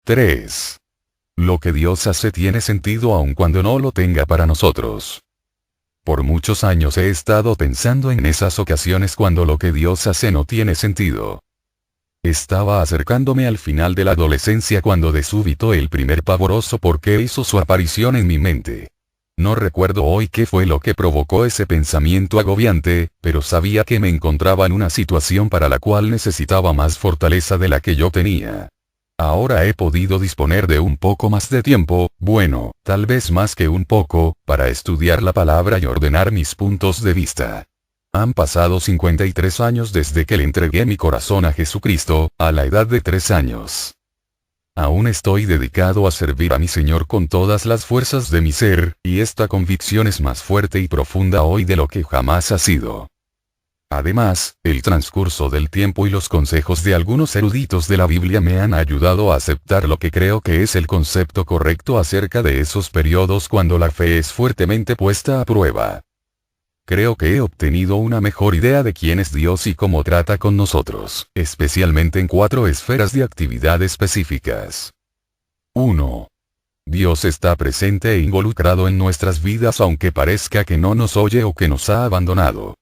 3. Lo que Dios hace tiene sentido aun cuando no lo tenga para nosotros. Por muchos años he estado pensando en esas ocasiones cuando lo que Dios hace no tiene sentido. Estaba acercándome al final de la adolescencia cuando de súbito el primer pavoroso porqué hizo su aparición en mi mente. No recuerdo hoy qué fue lo que provocó ese pensamiento agobiante, pero sabía que me encontraba en una situación para la cual necesitaba más fortaleza de la que yo tenía. Ahora he podido disponer de un poco más de tiempo, bueno, tal vez más que un poco, para estudiar la palabra y ordenar mis puntos de vista. Han pasado 53 años desde que le entregué mi corazón a Jesucristo, a la edad de 3 años. Aún estoy dedicado a servir a mi Señor con todas las fuerzas de mi ser, y esta convicción es más fuerte y profunda hoy de lo que jamás ha sido. Además, el transcurso del tiempo y los consejos de algunos eruditos de la Biblia me han ayudado a aceptar lo que creo que es el concepto correcto acerca de esos periodos cuando la fe es fuertemente puesta a prueba. Creo que he obtenido una mejor idea de quién es Dios y cómo trata con nosotros, especialmente en 4 esferas de actividad específicas. 1. Dios está presente e involucrado en nuestras vidas aunque parezca que no nos oye o que nos ha abandonado.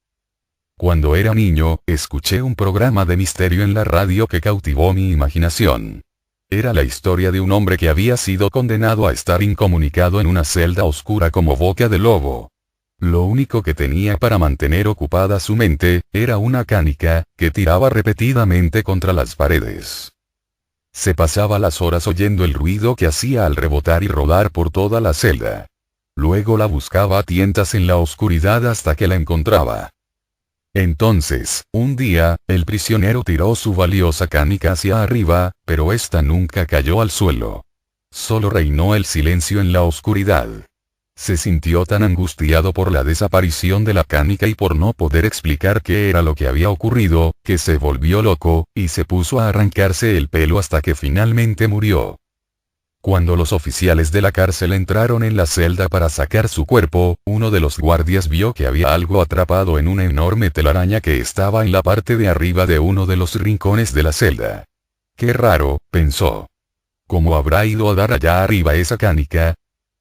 Cuando era niño, escuché un programa de misterio en la radio que cautivó mi imaginación. Era la historia de un hombre que había sido condenado a estar incomunicado en una celda oscura como boca de lobo. Lo único que tenía para mantener ocupada su mente, era una canica, que tiraba repetidamente contra las paredes. Se pasaba las horas oyendo el ruido que hacía al rebotar y rodar por toda la celda. Luego la buscaba a tientas en la oscuridad hasta que la encontraba. Entonces, un día, el prisionero tiró su valiosa canica hacia arriba, pero ésta nunca cayó al suelo. Solo reinó el silencio en la oscuridad. Se sintió tan angustiado por la desaparición de la canica y por no poder explicar qué era lo que había ocurrido, que se volvió loco, y se puso a arrancarse el pelo hasta que finalmente murió. Cuando los oficiales de la cárcel entraron en la celda para sacar su cuerpo, uno de los guardias vio que había algo atrapado en una enorme telaraña que estaba en la parte de arriba de uno de los rincones de la celda. Qué raro, pensó. ¿Cómo habrá ido a dar allá arriba esa canica?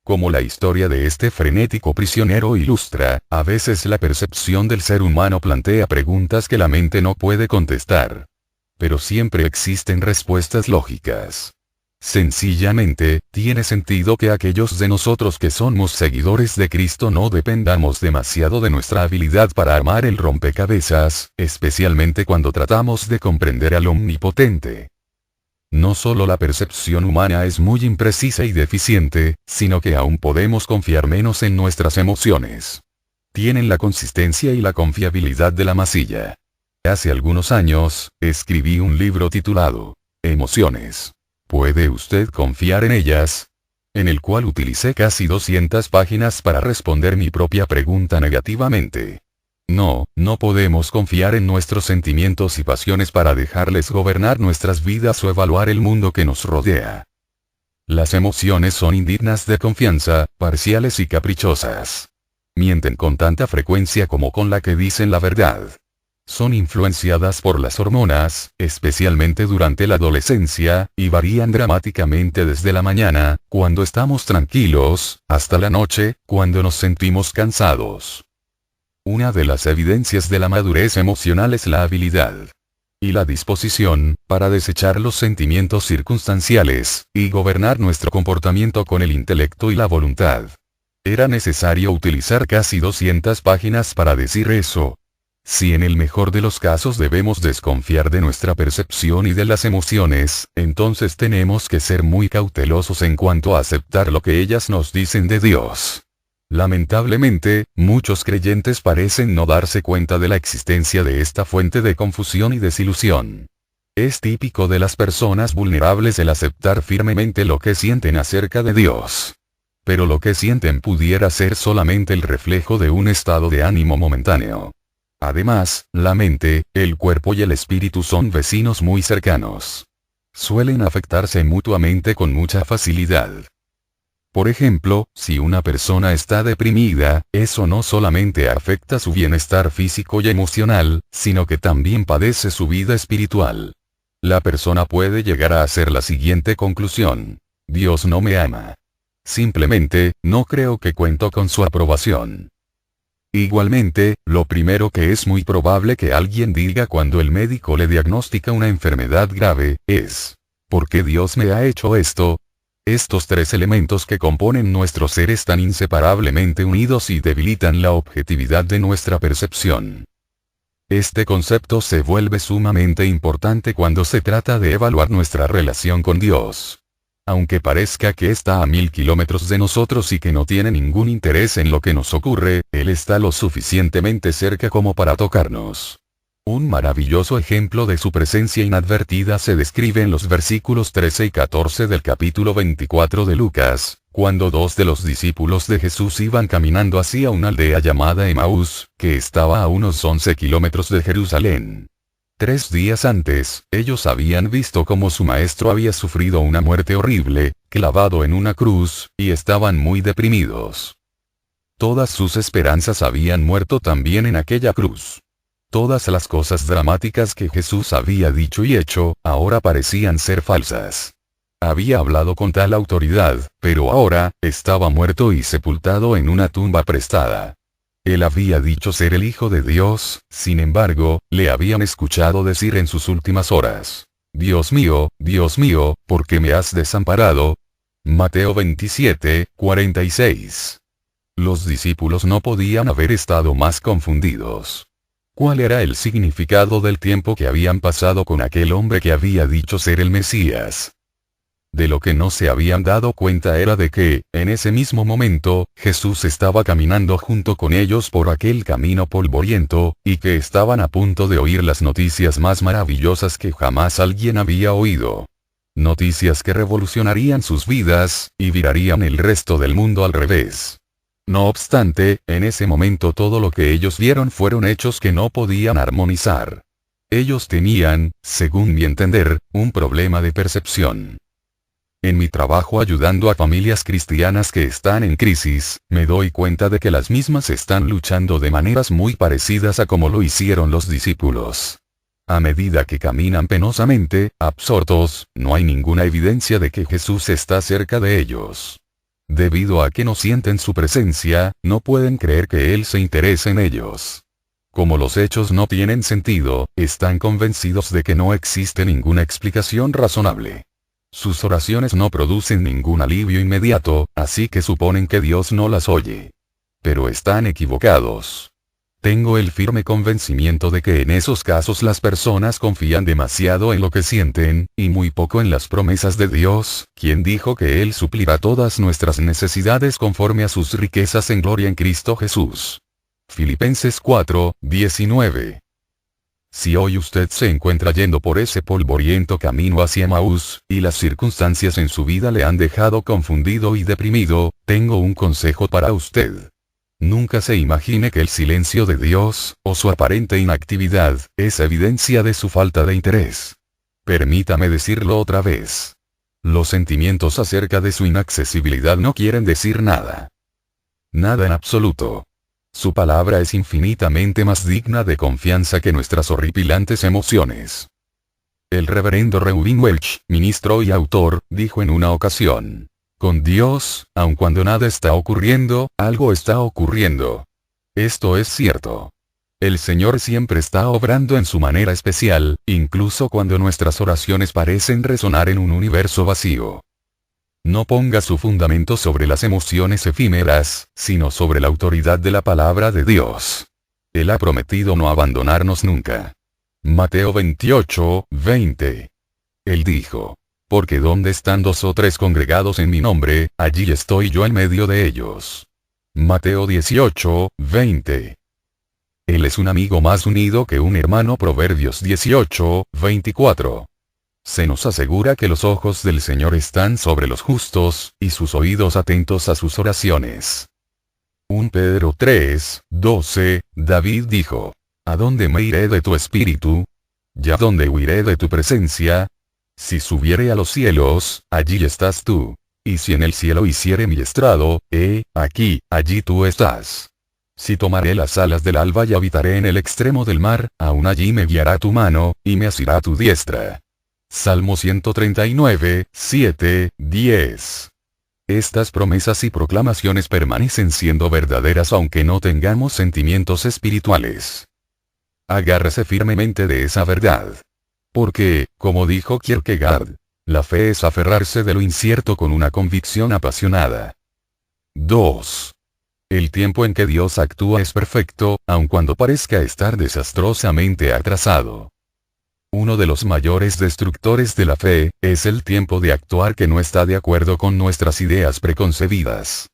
Como la historia de este frenético prisionero ilustra, a veces la percepción del ser humano plantea preguntas que la mente no puede contestar. Pero siempre existen respuestas lógicas. Sencillamente, tiene sentido que aquellos de nosotros que somos seguidores de Cristo no dependamos demasiado de nuestra habilidad para armar el rompecabezas, especialmente cuando tratamos de comprender al Omnipotente. No solo la percepción humana es muy imprecisa y deficiente, sino que aún podemos confiar menos en nuestras emociones. Tienen la consistencia y la confiabilidad de la masilla. Hace algunos años, escribí un libro titulado Emociones. ¿Puede usted confiar en ellas? En el cual utilicé casi 200 páginas para responder mi propia pregunta negativamente. No podemos confiar en nuestros sentimientos y pasiones para dejarles gobernar nuestras vidas o evaluar el mundo que nos rodea. Las emociones son indignas de confianza, parciales y caprichosas. Mienten con tanta frecuencia como con la que dicen la verdad. Son influenciadas por las hormonas, especialmente durante la adolescencia, y varían dramáticamente desde la mañana, cuando estamos tranquilos, hasta la noche, cuando nos sentimos cansados. Una de las evidencias de la madurez emocional es la habilidad y la disposición para desechar los sentimientos circunstanciales, y gobernar nuestro comportamiento con el intelecto y la voluntad. Era necesario utilizar casi 200 páginas para decir eso. Si en el mejor de los casos debemos desconfiar de nuestra percepción y de las emociones, entonces tenemos que ser muy cautelosos en cuanto a aceptar lo que ellas nos dicen de Dios. Lamentablemente, muchos creyentes parecen no darse cuenta de la existencia de esta fuente de confusión y desilusión. Es típico de las personas vulnerables el aceptar firmemente lo que sienten acerca de Dios. Pero lo que sienten pudiera ser solamente el reflejo de un estado de ánimo momentáneo. Además, la mente, el cuerpo y el espíritu son vecinos muy cercanos. Suelen afectarse mutuamente con mucha facilidad. Por ejemplo, si una persona está deprimida, eso no solamente afecta su bienestar físico y emocional, sino que también padece su vida espiritual. la persona puede llegar a hacer la siguiente conclusión: Dios no me ama. Simplemente, no creo que cuento con su aprobación. Igualmente, lo primero que es muy probable que alguien diga cuando el médico le diagnostica una enfermedad grave, es: ¿por qué Dios me ha hecho esto? Estos tres elementos que componen nuestro ser están inseparablemente unidos y debilitan la objetividad de nuestra percepción. Este concepto se vuelve sumamente importante cuando se trata de evaluar nuestra relación con Dios. Aunque parezca que está a 1000 kilómetros de nosotros y que no tiene ningún interés en lo que nos ocurre, Él está lo suficientemente cerca como para tocarnos. Un maravilloso ejemplo de su presencia inadvertida se describe en los versículos 13 y 14 del capítulo 24 de Lucas, cuando dos de los discípulos de Jesús iban caminando hacia una aldea llamada Emaús, que estaba a unos 11 kilómetros de Jerusalén. 3 días antes, ellos habían visto cómo su maestro había sufrido una muerte horrible, clavado en una cruz, y estaban muy deprimidos. Todas sus esperanzas habían muerto también en aquella cruz. Todas las cosas dramáticas que Jesús había dicho y hecho, ahora parecían ser falsas. Había hablado con tal autoridad, pero ahora, estaba muerto y sepultado en una tumba prestada. Él había dicho ser el Hijo de Dios, sin embargo, le habían escuchado decir en sus últimas horas: Dios mío, ¿por qué me has desamparado? Mateo 27, 46. Los discípulos no podían haber estado más confundidos. ¿Cuál era el significado del tiempo que habían pasado con aquel hombre que había dicho ser el Mesías? De lo que no se habían dado cuenta era de que, en ese mismo momento, Jesús estaba caminando junto con ellos por aquel camino polvoriento, y que estaban a punto de oír las noticias más maravillosas que jamás alguien había oído. Noticias que revolucionarían sus vidas, y virarían el resto del mundo al revés. No obstante, en ese momento todo lo que ellos vieron fueron hechos que no podían armonizar. Ellos tenían, según mi entender, un problema de percepción. En mi trabajo ayudando a familias cristianas que están en crisis, me doy cuenta de que las mismas están luchando de maneras muy parecidas a como lo hicieron los discípulos. A medida que caminan penosamente, absortos, no hay ninguna evidencia de que Jesús está cerca de ellos. Debido a que no sienten su presencia, no pueden creer que Él se interese en ellos. Como los hechos no tienen sentido, están convencidos de que no existe ninguna explicación razonable. Sus oraciones no producen ningún alivio inmediato, así que suponen que Dios no las oye. Pero están equivocados. Tengo el firme convencimiento de que en esos casos las personas confían demasiado en lo que sienten, y muy poco en las promesas de Dios, quien dijo que Él suplirá todas nuestras necesidades conforme a sus riquezas en gloria en Cristo Jesús. Filipenses 4, 19. Si hoy usted se encuentra yendo por ese polvoriento camino hacia Emaús, y las circunstancias en su vida le han dejado confundido y deprimido, tengo un consejo para usted. Nunca se imagine que el silencio de Dios, o su aparente inactividad, es evidencia de su falta de interés. Permítame decirlo otra vez. Los sentimientos acerca de su inaccesibilidad no quieren decir nada. Nada en absoluto. Su palabra es infinitamente más digna de confianza que nuestras horripilantes emociones. El reverendo Reuben Welch, ministro y autor, dijo en una ocasión: con Dios, aun cuando nada está ocurriendo, algo está ocurriendo. Esto es cierto. El Señor siempre está obrando en su manera especial, incluso cuando nuestras oraciones parecen resonar en un universo vacío. No ponga su fundamento sobre las emociones efímeras, sino sobre la autoridad de la palabra de Dios. Él ha prometido no abandonarnos nunca. Mateo 28, 20. Él dijo: porque donde están 2 o 3 congregados en mi nombre, allí estoy yo en medio de ellos. Mateo 18, 20. Él es un amigo más unido que un hermano. Proverbios 18, 24. Se nos asegura que los ojos del Señor están sobre los justos, y sus oídos atentos a sus oraciones. 1 Pedro 3, 12, David dijo: ¿a dónde me iré de tu espíritu? ¿Ya dónde huiré de tu presencia? Si subiere a los cielos, allí estás tú. Y si en el cielo hiciere mi estrado, aquí, allí tú estás. Si tomaré las alas del alba y habitaré en el extremo del mar, aún allí me guiará tu mano, y me asirá tu diestra. Salmo 139, 7, 10. Estas promesas y proclamaciones permanecen siendo verdaderas aunque no tengamos sentimientos espirituales. Agárrese firmemente de esa verdad. Porque, como dijo Kierkegaard, la fe es aferrarse de lo incierto con una convicción apasionada. 2. El tiempo en que Dios actúa es perfecto, aun cuando parezca estar desastrosamente atrasado. Uno de los mayores destructores de la fe, es el tiempo de actuar que no está de acuerdo con nuestras ideas preconcebidas.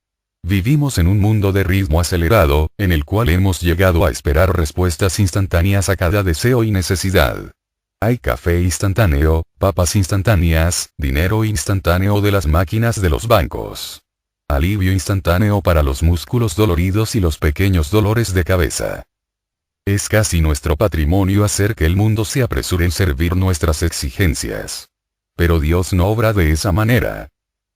Vivimos en un mundo de ritmo acelerado, en el cual hemos llegado a esperar respuestas instantáneas a cada deseo y necesidad. Hay café instantáneo, papas instantáneas, dinero instantáneo de las máquinas de los bancos. Alivio instantáneo para los músculos doloridos y los pequeños dolores de cabeza. Es casi nuestro patrimonio hacer que el mundo se apresure en servir nuestras exigencias. Pero Dios no obra de esa manera.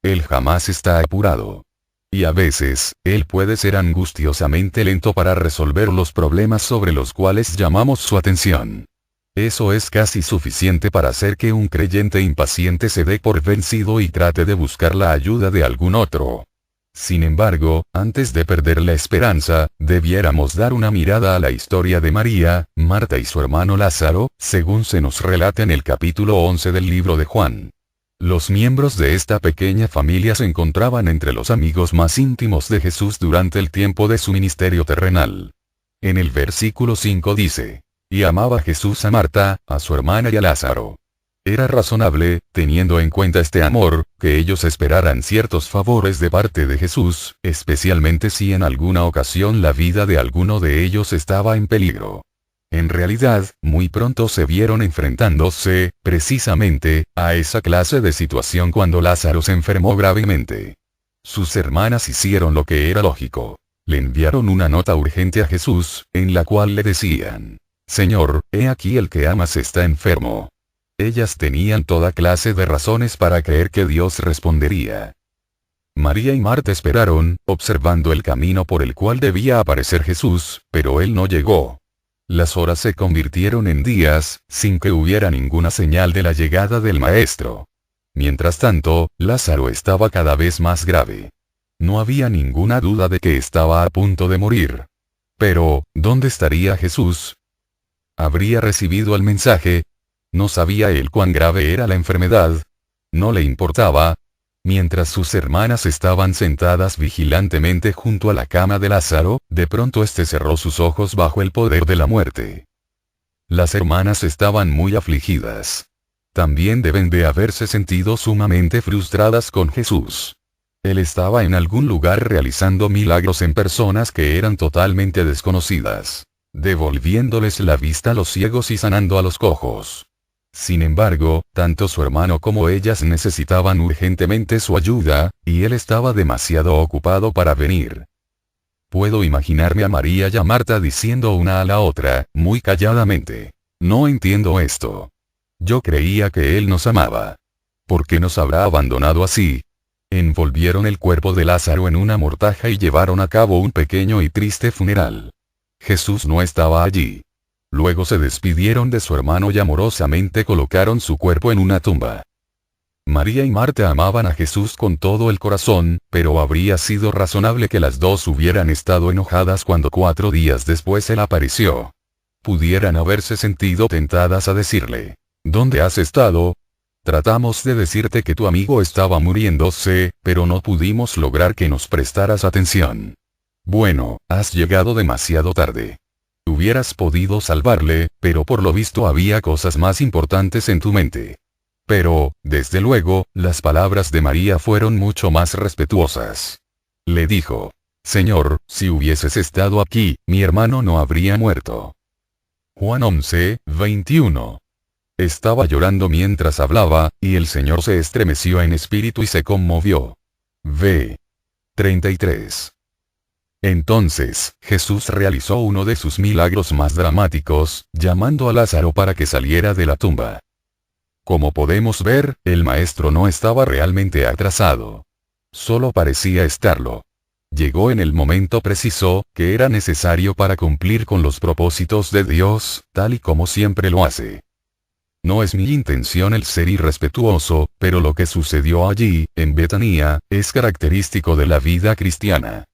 Él jamás está apurado. Y a veces, Él puede ser angustiosamente lento para resolver los problemas sobre los cuales llamamos su atención. Eso es casi suficiente para hacer que un creyente impaciente se dé por vencido y trate de buscar la ayuda de algún otro. Sin embargo, antes de perder la esperanza, debiéramos dar una mirada a la historia de María, Marta y su hermano Lázaro, según se nos relata en el capítulo 11 del libro de Juan. Los miembros de esta pequeña familia se encontraban entre los amigos más íntimos de Jesús durante el tiempo de su ministerio terrenal. En el versículo 5 dice, y amaba Jesús a Marta, a su hermana y a Lázaro. Era razonable, teniendo en cuenta este amor, que ellos esperaran ciertos favores de parte de Jesús, especialmente si en alguna ocasión la vida de alguno de ellos estaba en peligro. En realidad, muy pronto se vieron enfrentándose, precisamente, a esa clase de situación cuando Lázaro se enfermó gravemente. Sus hermanas hicieron lo que era lógico. Le enviaron una nota urgente a Jesús, en la cual le decían, Señor, he aquí el que amas está enfermo. Ellas tenían toda clase de razones para creer que Dios respondería. María y Marta esperaron, observando el camino por el cual debía aparecer Jesús, pero él no llegó. Las horas se convirtieron en días, sin que hubiera ninguna señal de la llegada del Maestro. Mientras tanto, Lázaro estaba cada vez más grave. No había ninguna duda de que estaba a punto de morir. Pero, ¿dónde estaría Jesús? ¿Habría recibido el mensaje? ¿No sabía él cuán grave era la enfermedad? ¿No le importaba? Mientras sus hermanas estaban sentadas vigilantemente junto a la cama de Lázaro, de pronto éste cerró sus ojos bajo el poder de la muerte. Las hermanas estaban muy afligidas. También deben de haberse sentido sumamente frustradas con Jesús. Él estaba en algún lugar realizando milagros en personas que eran totalmente desconocidas, devolviéndoles la vista a los ciegos y sanando a los cojos. Sin embargo, tanto su hermano como ellas necesitaban urgentemente su ayuda, y él estaba demasiado ocupado para venir. Puedo imaginarme a María y a Marta diciendo una a la otra, muy calladamente, no entiendo esto. Yo creía que él nos amaba. ¿Por qué nos habrá abandonado así? Envolvieron el cuerpo de Lázaro en una mortaja y llevaron a cabo un pequeño y triste funeral. Jesús no estaba allí. Luego se despidieron de su hermano y amorosamente colocaron su cuerpo en una tumba. María y Marta amaban a Jesús con todo el corazón, pero habría sido razonable que las dos hubieran estado enojadas cuando 4 días después él apareció. Pudieran haberse sentido tentadas a decirle, ¿dónde has estado? Tratamos de decirte que tu amigo estaba muriéndose, pero no pudimos lograr que nos prestaras atención. Bueno, has llegado demasiado tarde. Hubieras podido salvarle, pero por lo visto había cosas más importantes en tu mente. Pero, desde luego, las palabras de María fueron mucho más respetuosas. Le dijo, Señor, si hubieses estado aquí, mi hermano no habría muerto. Juan 11, 21. Estaba llorando mientras hablaba, y el Señor se estremeció en espíritu y se conmovió. V. 33. Entonces, Jesús realizó uno de sus milagros más dramáticos, llamando a Lázaro para que saliera de la tumba. Como podemos ver, el maestro no estaba realmente atrasado. Solo parecía estarlo. Llegó en el momento preciso, que era necesario para cumplir con los propósitos de Dios, tal y como siempre lo hace. No es mi intención el ser irrespetuoso, pero lo que sucedió allí, en Betania, es característico de la vida cristiana.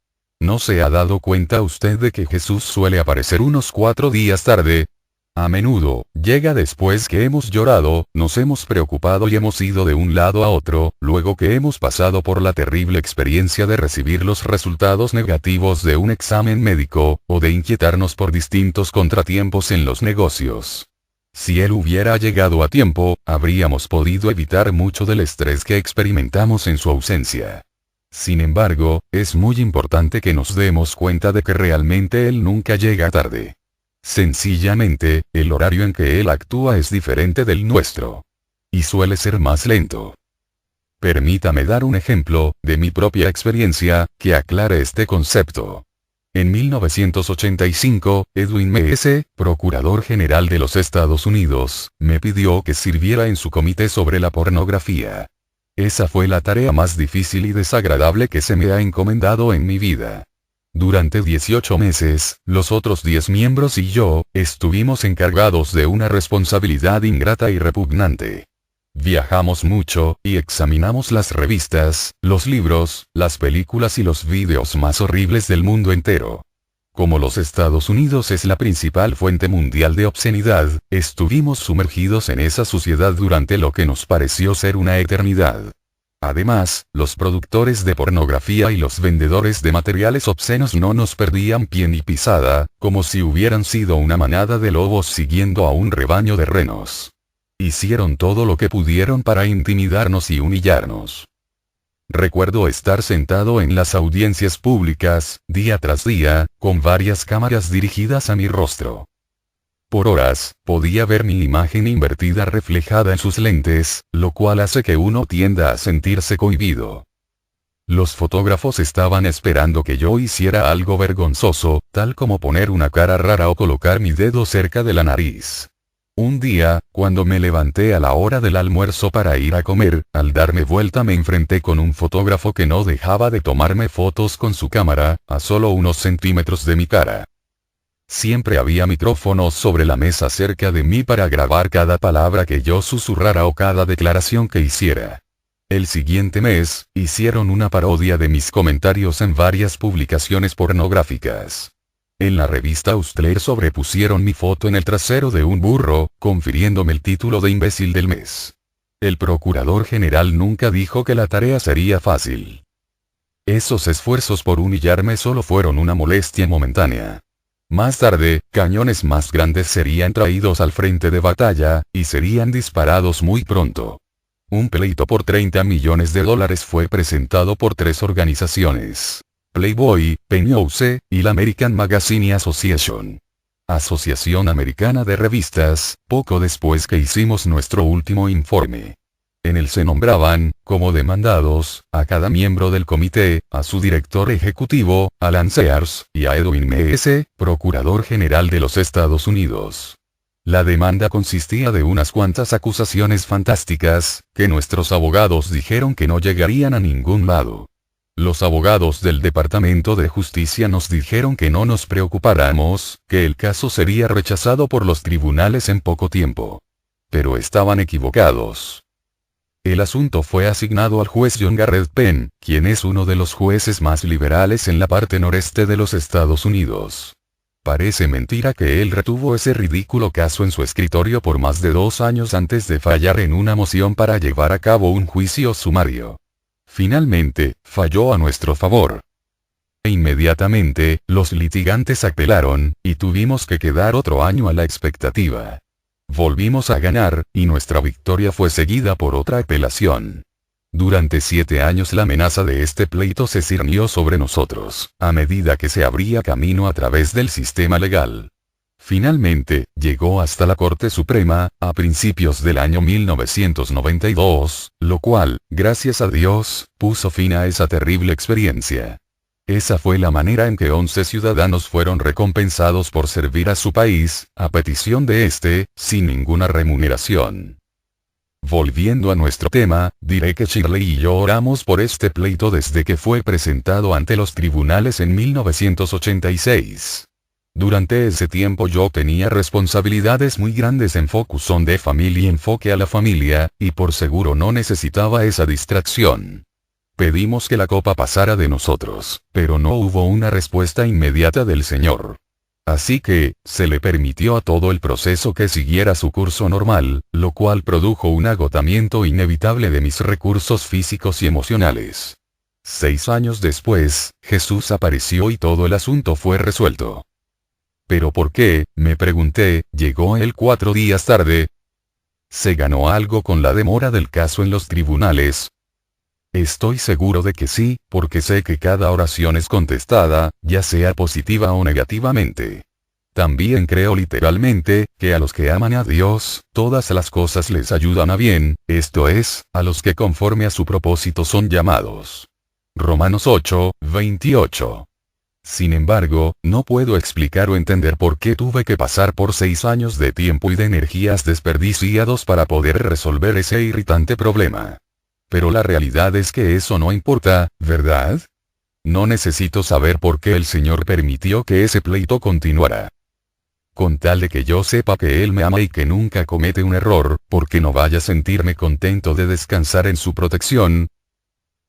¿No se ha dado cuenta usted de que Jesús suele aparecer unos 4 días tarde? A menudo, llega después que hemos llorado, nos hemos preocupado y hemos ido de un lado a otro, luego que hemos pasado por la terrible experiencia de recibir los resultados negativos de un examen médico, o de inquietarnos por distintos contratiempos en los negocios. Si Él hubiera llegado a tiempo, habríamos podido evitar mucho del estrés que experimentamos en su ausencia. Sin embargo, es muy importante que nos demos cuenta de que realmente Él nunca llega tarde. Sencillamente, el horario en que Él actúa es diferente del nuestro. Y suele ser más lento. Permítame dar un ejemplo, de mi propia experiencia, que aclare este concepto. En 1985, Edwin M.S., Procurador General de los Estados Unidos, me pidió que sirviera en su comité sobre la pornografía. Esa fue la tarea más difícil y desagradable que se me ha encomendado en mi vida. Durante 18 meses, los otros 10 miembros y yo, estuvimos encargados de una responsabilidad ingrata y repugnante. Viajamos mucho, y examinamos las revistas, los libros, las películas y los vídeos más horribles del mundo entero. Como los Estados Unidos es la principal fuente mundial de obscenidad, estuvimos sumergidos en esa suciedad durante lo que nos pareció ser una eternidad. Además, los productores de pornografía y los vendedores de materiales obscenos no nos perdían pie ni pisada, como si hubieran sido una manada de lobos siguiendo a un rebaño de renos. Hicieron todo lo que pudieron para intimidarnos y humillarnos. Recuerdo estar sentado en las audiencias públicas, día tras día, con varias cámaras dirigidas a mi rostro. Por horas, podía ver mi imagen invertida reflejada en sus lentes, lo cual hace que uno tienda a sentirse cohibido. Los fotógrafos estaban esperando que yo hiciera algo vergonzoso, tal como poner una cara rara o colocar mi dedo cerca de la nariz. Un día, cuando me levanté a la hora del almuerzo para ir a comer, al darme vuelta me enfrenté con un fotógrafo que no dejaba de tomarme fotos con su cámara, a solo unos centímetros de mi cara. Siempre había micrófonos sobre la mesa cerca de mí para grabar cada palabra que yo susurrara o cada declaración que hiciera. El siguiente mes, hicieron una parodia de mis comentarios en varias publicaciones pornográficas. En la revista Hustler sobrepusieron mi foto en el trasero de un burro, confiriéndome el título de imbécil del mes. El procurador general nunca dijo que la tarea sería fácil. Esos esfuerzos por humillarme solo fueron una molestia momentánea. Más tarde, cañones más grandes serían traídos al frente de batalla, y serían disparados muy pronto. Un pleito por $30 millones fue presentado por 3 organizaciones: Playboy, PENUSE, y la American Magazine Association. Asociación Americana de Revistas, poco después que hicimos nuestro último informe. En él se nombraban, como demandados, a cada miembro del comité, a su director ejecutivo, Alan Sears, y a Edwin M.S., Procurador General de los Estados Unidos. La demanda consistía de unas cuantas acusaciones fantásticas, que nuestros abogados dijeron que no llegarían a ningún lado. Los abogados del Departamento de Justicia nos dijeron que no nos preocupáramos, que el caso sería rechazado por los tribunales en poco tiempo. Pero estaban equivocados. El asunto fue asignado al juez John Garrett Penn, quien es uno de los jueces más liberales en la parte noreste de los Estados Unidos. Parece mentira que él retuvo ese ridículo caso en su escritorio por más de 2 años antes de fallar en una moción para llevar a cabo un juicio sumario. Finalmente, falló a nuestro favor. Inmediatamente, los litigantes apelaron, y tuvimos que quedar otro año a la expectativa. Volvimos a ganar, y nuestra victoria fue seguida por otra apelación. Durante 7 años la amenaza de este pleito se ciñó sobre nosotros, a medida que se abría camino a través del sistema legal. Finalmente, llegó hasta la Corte Suprema, a principios del año 1992, lo cual, gracias a Dios, puso fin a esa terrible experiencia. Esa fue la manera en que 11 ciudadanos fueron recompensados por servir a su país, a petición de este, sin ninguna remuneración. Volviendo a nuestro tema, diré que Shirley y yo oramos por este pleito desde que fue presentado ante los tribunales en 1986. Durante ese tiempo yo tenía responsabilidades muy grandes en Focus on the Family y enfoque a la familia, y por seguro no necesitaba esa distracción. Pedimos que la copa pasara de nosotros, pero no hubo una respuesta inmediata del Señor. Así que, se le permitió a todo el proceso que siguiera su curso normal, lo cual produjo un agotamiento inevitable de mis recursos físicos y emocionales. 6 años después, Jesús apareció y todo el asunto fue resuelto. ¿Pero por qué?, me pregunté, llegó él 4 días tarde. ¿Se ganó algo con la demora del caso en los tribunales? Estoy seguro de que sí, porque sé que cada oración es contestada, ya sea positiva o negativamente. También creo literalmente, que a los que aman a Dios, todas las cosas les ayudan a bien, esto es, a los que conforme a su propósito son llamados. Romanos 8, 28. Sin embargo, no puedo explicar o entender por qué tuve que pasar por 6 años de tiempo y de energías desperdiciados para poder resolver ese irritante problema. Pero la realidad es que eso no importa, ¿verdad? No necesito saber por qué el Señor permitió que ese pleito continuara. Con tal de que yo sepa que Él me ama y que nunca comete un error, porque no vaya a sentirme contento de descansar en su protección.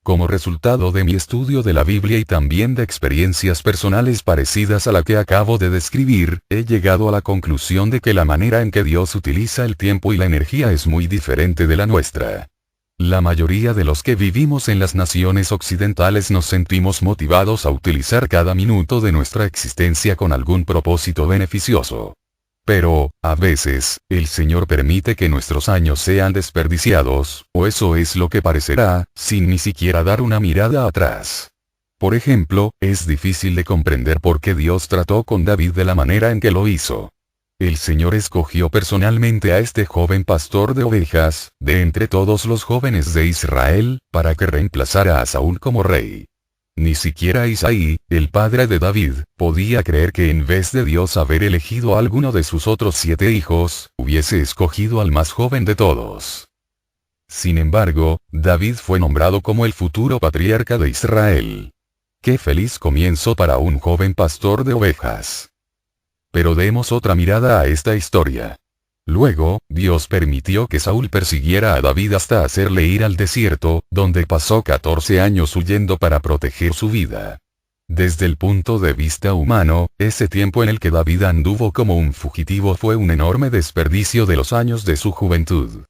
Como resultado de mi estudio de la Biblia y también de experiencias personales parecidas a la que acabo de describir, he llegado a la conclusión de que la manera en que Dios utiliza el tiempo y la energía es muy diferente de la nuestra. La mayoría de los que vivimos en las naciones occidentales nos sentimos motivados a utilizar cada minuto de nuestra existencia con algún propósito beneficioso. Pero, a veces, el Señor permite que nuestros años sean desperdiciados, o eso es lo que parecerá, sin ni siquiera dar una mirada atrás. Por ejemplo, es difícil de comprender por qué Dios trató con David de la manera en que lo hizo. El Señor escogió personalmente a este joven pastor de ovejas, de entre todos los jóvenes de Israel, para que reemplazara a Saúl como rey. Ni siquiera Isaí, el padre de David, podía creer que en vez de Dios haber elegido a alguno de sus otros 7 hijos, hubiese escogido al más joven de todos. Sin embargo, David fue nombrado como el futuro patriarca de Israel. ¡Qué feliz comienzo para un joven pastor de ovejas! Pero demos otra mirada a esta historia. Luego, Dios permitió que Saúl persiguiera a David hasta hacerle ir al desierto, donde pasó 14 años huyendo para proteger su vida. Desde el punto de vista humano, ese tiempo en el que David anduvo como un fugitivo fue un enorme desperdicio de los años de su juventud.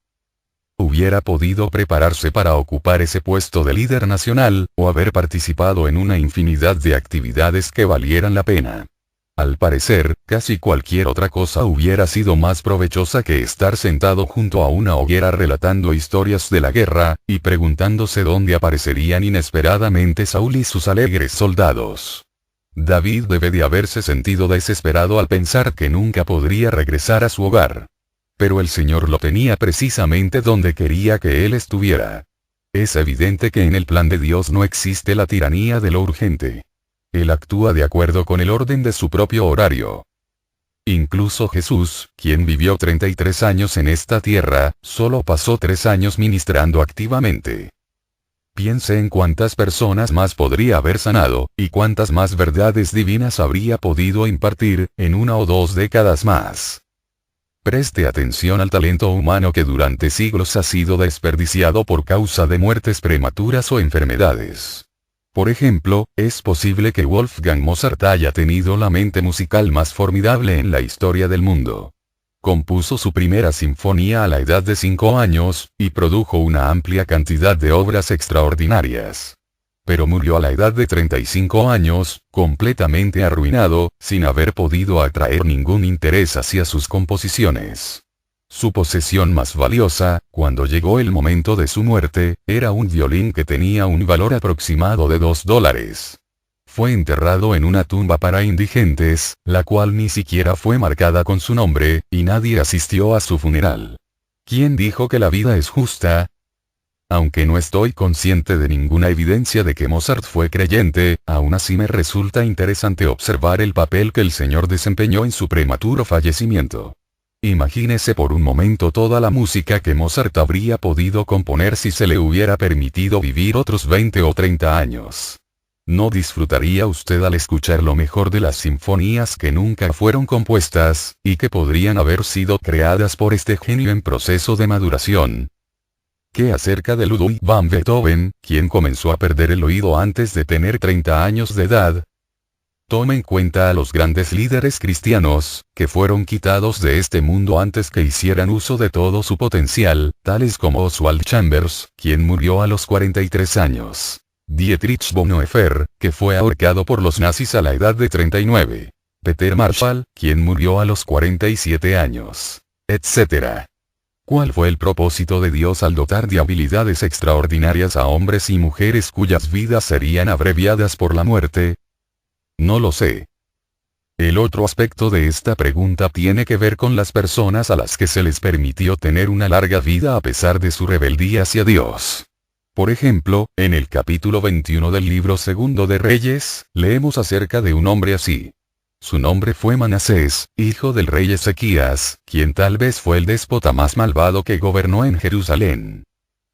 Hubiera podido prepararse para ocupar ese puesto de líder nacional, o haber participado en una infinidad de actividades que valieran la pena. Al parecer, casi cualquier otra cosa hubiera sido más provechosa que estar sentado junto a una hoguera relatando historias de la guerra, y preguntándose dónde aparecerían inesperadamente Saúl y sus alegres soldados. David debe de haberse sentido desesperado al pensar que nunca podría regresar a su hogar. Pero el Señor lo tenía precisamente donde quería que él estuviera. Es evidente que en el plan de Dios no existe la tiranía de lo urgente. Él actúa de acuerdo con el orden de su propio horario. Incluso Jesús, quien vivió 33 años en esta tierra, solo pasó 3 años ministrando activamente. Piense en cuántas personas más podría haber sanado, y cuántas más verdades divinas habría podido impartir, en 1 o 2 décadas más. Preste atención al talento humano que durante siglos ha sido desperdiciado por causa de muertes prematuras o enfermedades. Por ejemplo, es posible que Wolfgang Mozart haya tenido la mente musical más formidable en la historia del mundo. Compuso su primera sinfonía a la edad de 5 años, y produjo una amplia cantidad de obras extraordinarias. Pero murió a la edad de 35 años, completamente arruinado, sin haber podido atraer ningún interés hacia sus composiciones. Su posesión más valiosa, cuando llegó el momento de su muerte, era un violín que tenía un valor aproximado de $2. Fue enterrado en una tumba para indigentes, la cual ni siquiera fue marcada con su nombre, y nadie asistió a su funeral. ¿Quién dijo que la vida es justa? Aunque no estoy consciente de ninguna evidencia de que Mozart fue creyente, aún así me resulta interesante observar el papel que el Señor desempeñó en su prematuro fallecimiento. Imagínese por un momento toda la música que Mozart habría podido componer si se le hubiera permitido vivir otros 20 o 30 años. ¿No disfrutaría usted al escuchar lo mejor de las sinfonías que nunca fueron compuestas, y que podrían haber sido creadas por este genio en proceso de maduración? ¿Qué acerca de Ludwig van Beethoven, quien comenzó a perder el oído antes de tener 30 años de edad? Tome en cuenta a los grandes líderes cristianos, que fueron quitados de este mundo antes que hicieran uso de todo su potencial, tales como Oswald Chambers, quien murió a los 43 años. Dietrich Bonhoeffer, que fue ahorcado por los nazis a la edad de 39. Peter Marshall, quien murió a los 47 años. Etc. ¿Cuál fue el propósito de Dios al dotar de habilidades extraordinarias a hombres y mujeres cuyas vidas serían abreviadas por la muerte? No lo sé. El otro aspecto de esta pregunta tiene que ver con las personas a las que se les permitió tener una larga vida a pesar de su rebeldía hacia Dios. Por ejemplo, en el capítulo 21 del libro segundo de Reyes, leemos acerca de un hombre así. Su nombre fue Manasés, hijo del rey Ezequías, quien tal vez fue el déspota más malvado que gobernó en Jerusalén.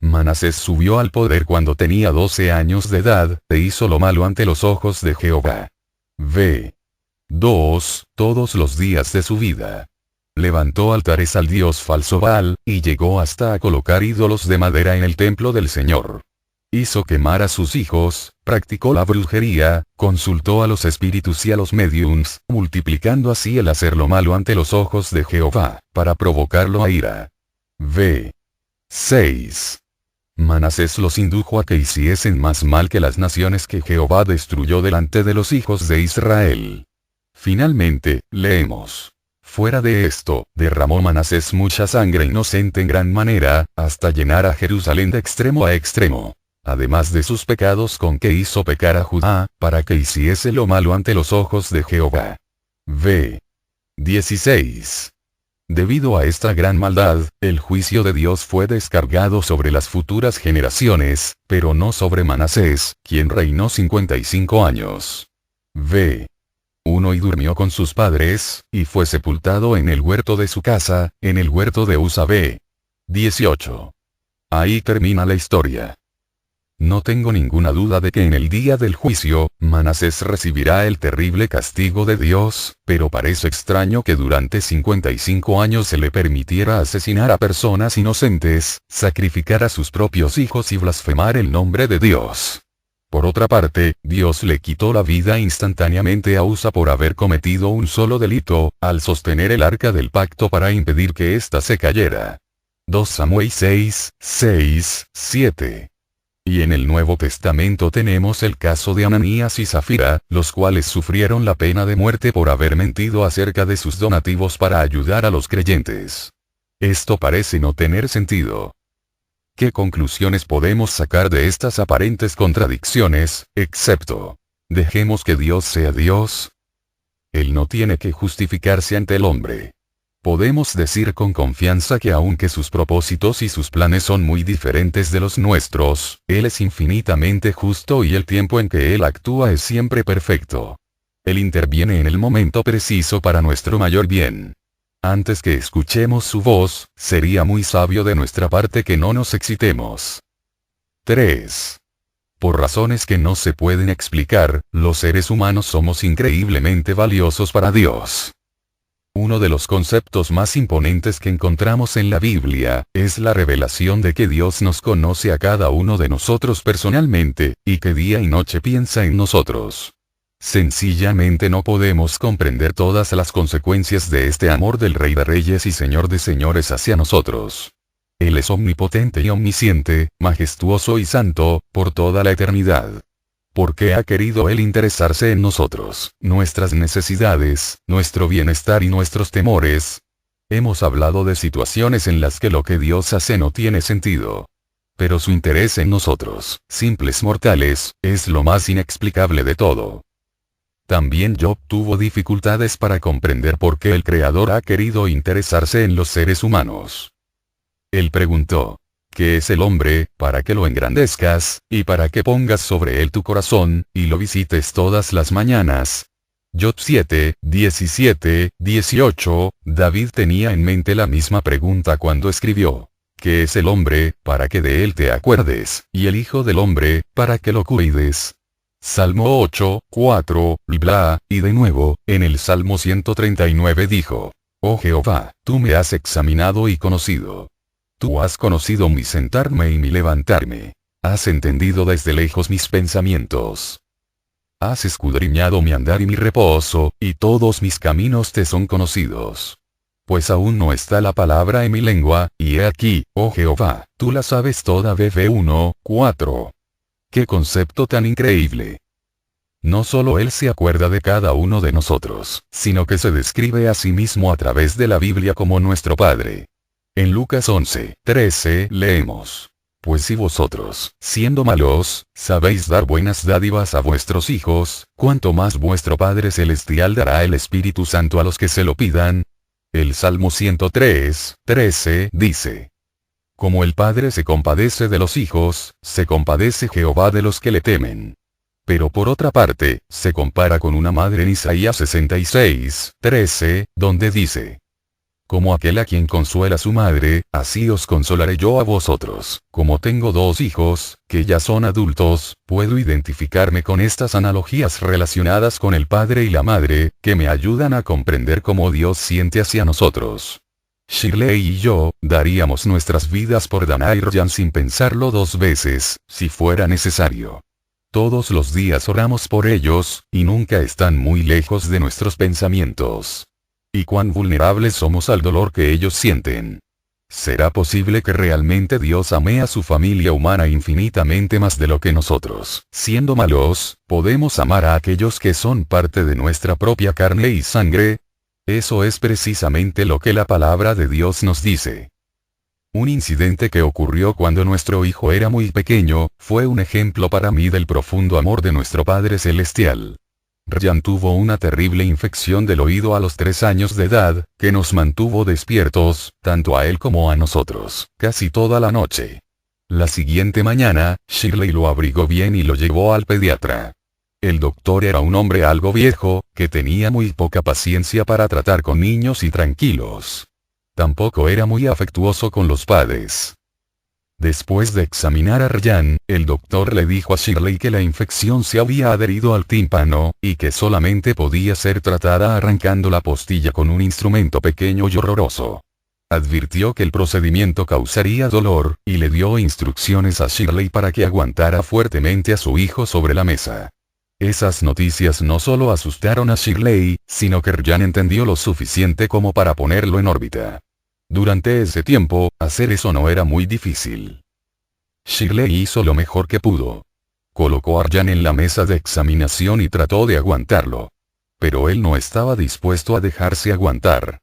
Manasés subió al poder cuando tenía 12 años de edad, e hizo lo malo ante los ojos de Jehová. V. 2. Todos los días de su vida. Levantó altares al dios falso Baal, y llegó hasta a colocar ídolos de madera en el templo del Señor. Hizo quemar a sus hijos, practicó la brujería, consultó a los espíritus y a los mediums, multiplicando así el hacer lo malo ante los ojos de Jehová, para provocarlo a ira. V. 6. Manasés los indujo a que hiciesen más mal que las naciones que Jehová destruyó delante de los hijos de Israel. Finalmente, leemos. Fuera de esto, derramó Manasés mucha sangre inocente en gran manera, hasta llenar a Jerusalén de extremo a extremo. Además de sus pecados con que hizo pecar a Judá, para que hiciese lo malo ante los ojos de Jehová. V. 16. Debido a esta gran maldad, el juicio de Dios fue descargado sobre las futuras generaciones, pero no sobre Manasés, quien reinó 55 años. V. 1 Y durmió con sus padres, y fue sepultado en el huerto de su casa, en el huerto de Usa. V. 18. Ahí termina la historia. No tengo ninguna duda de que en el día del juicio, Manasés recibirá el terrible castigo de Dios, pero parece extraño que durante 55 años se le permitiera asesinar a personas inocentes, sacrificar a sus propios hijos y blasfemar el nombre de Dios. Por otra parte, Dios le quitó la vida instantáneamente a Usa por haber cometido un solo delito, al sostener el arca del pacto para impedir que ésta se cayera. 2 Samuel 6, 7. Y en el Nuevo Testamento tenemos el caso de Ananías y Zafira, los cuales sufrieron la pena de muerte por haber mentido acerca de sus donativos para ayudar a los creyentes. Esto parece no tener sentido. ¿Qué conclusiones podemos sacar de estas aparentes contradicciones, excepto: dejemos que Dios sea Dios? Él no tiene que justificarse ante el hombre. Podemos decir con confianza que aunque sus propósitos y sus planes son muy diferentes de los nuestros, Él es infinitamente justo y el tiempo en que Él actúa es siempre perfecto. Él interviene en el momento preciso para nuestro mayor bien. Antes que escuchemos su voz, sería muy sabio de nuestra parte que no nos excitemos. 3. Por razones que no se pueden explicar, los seres humanos somos increíblemente valiosos para Dios. Uno de los conceptos más imponentes que encontramos en la Biblia, es la revelación de que Dios nos conoce a cada uno de nosotros personalmente, y que día y noche piensa en nosotros. Sencillamente no podemos comprender todas las consecuencias de este amor del Rey de Reyes y Señor de Señores hacia nosotros. Él es omnipotente y omnisciente, majestuoso y santo, por toda la eternidad. ¿Por qué ha querido Él interesarse en nosotros, nuestras necesidades, nuestro bienestar y nuestros temores? Hemos hablado de situaciones en las que lo que Dios hace no tiene sentido. Pero su interés en nosotros, simples mortales, es lo más inexplicable de todo. También Job tuvo dificultades para comprender por qué el Creador ha querido interesarse en los seres humanos. Él preguntó: ¿qué es el hombre, para que lo engrandezcas, y para que pongas sobre él tu corazón, y lo visites todas las mañanas? Job 7, 17, 18, David tenía en mente la misma pregunta cuando escribió: ¿qué es el hombre, para que de él te acuerdes, y el hijo del hombre, para que lo cuides? Salmo 8, 4, bla, y de nuevo, en el Salmo 139 dijo: Oh Jehová, tú me has examinado y conocido. Tú has conocido mi sentarme y mi levantarme. Has entendido desde lejos mis pensamientos. Has escudriñado mi andar y mi reposo, y todos mis caminos te son conocidos. Pues aún no está la palabra en mi lengua, y he aquí, oh Jehová, tú la sabes toda. BB 1, 4. ¡Qué concepto tan increíble! No solo Él se acuerda de cada uno de nosotros, sino que se describe a sí mismo a través de la Biblia como nuestro Padre. En Lucas 11, 13 leemos: Pues si vosotros, siendo malos, sabéis dar buenas dádivas a vuestros hijos, ¿cuánto más vuestro Padre Celestial dará el Espíritu Santo a los que se lo pidan? El Salmo 103, 13 dice: Como el Padre se compadece de los hijos, se compadece Jehová de los que le temen. Pero por otra parte, se compara con una madre en Isaías 66, 13, donde dice: Como aquel a quien consuela su madre, así os consolaré yo a vosotros. Como tengo 2 hijos, que ya son adultos, puedo identificarme con estas analogías relacionadas con el padre y la madre, que me ayudan a comprender cómo Dios siente hacia nosotros. Shirley y yo, daríamos nuestras vidas por Dana y Ryan sin pensarlo 2 veces, si fuera necesario. Todos los días oramos por ellos, y nunca están muy lejos de nuestros pensamientos. Y cuán vulnerables somos al dolor que ellos sienten. ¿Será posible que realmente Dios ame a su familia humana infinitamente más de lo que nosotros, siendo malos, podemos amar a aquellos que son parte de nuestra propia carne y sangre? Eso es precisamente lo que la palabra de Dios nos dice. Un incidente que ocurrió cuando nuestro hijo era muy pequeño, fue un ejemplo para mí del profundo amor de nuestro Padre Celestial. Ryan tuvo una terrible infección del oído a los 3 años de edad, que nos mantuvo despiertos, tanto a él como a nosotros, casi toda la noche. La siguiente mañana, Shirley lo abrigó bien y lo llevó al pediatra. El doctor era un hombre algo viejo, que tenía muy poca paciencia para tratar con niños y tranquilos. Tampoco era muy afectuoso con los padres. Después de examinar a Ryan, el doctor le dijo a Shirley que la infección se había adherido al tímpano, y que solamente podía ser tratada arrancando la postilla con un instrumento pequeño y horroroso. Advirtió que el procedimiento causaría dolor, y le dio instrucciones a Shirley para que aguantara fuertemente a su hijo sobre la mesa. Esas noticias no solo asustaron a Shirley, sino que Ryan entendió lo suficiente como para ponerlo en órbita. Durante ese tiempo, hacer eso no era muy difícil. Shirley hizo lo mejor que pudo. Colocó a Ryan en la mesa de examinación y trató de aguantarlo. Pero él no estaba dispuesto a dejarse aguantar.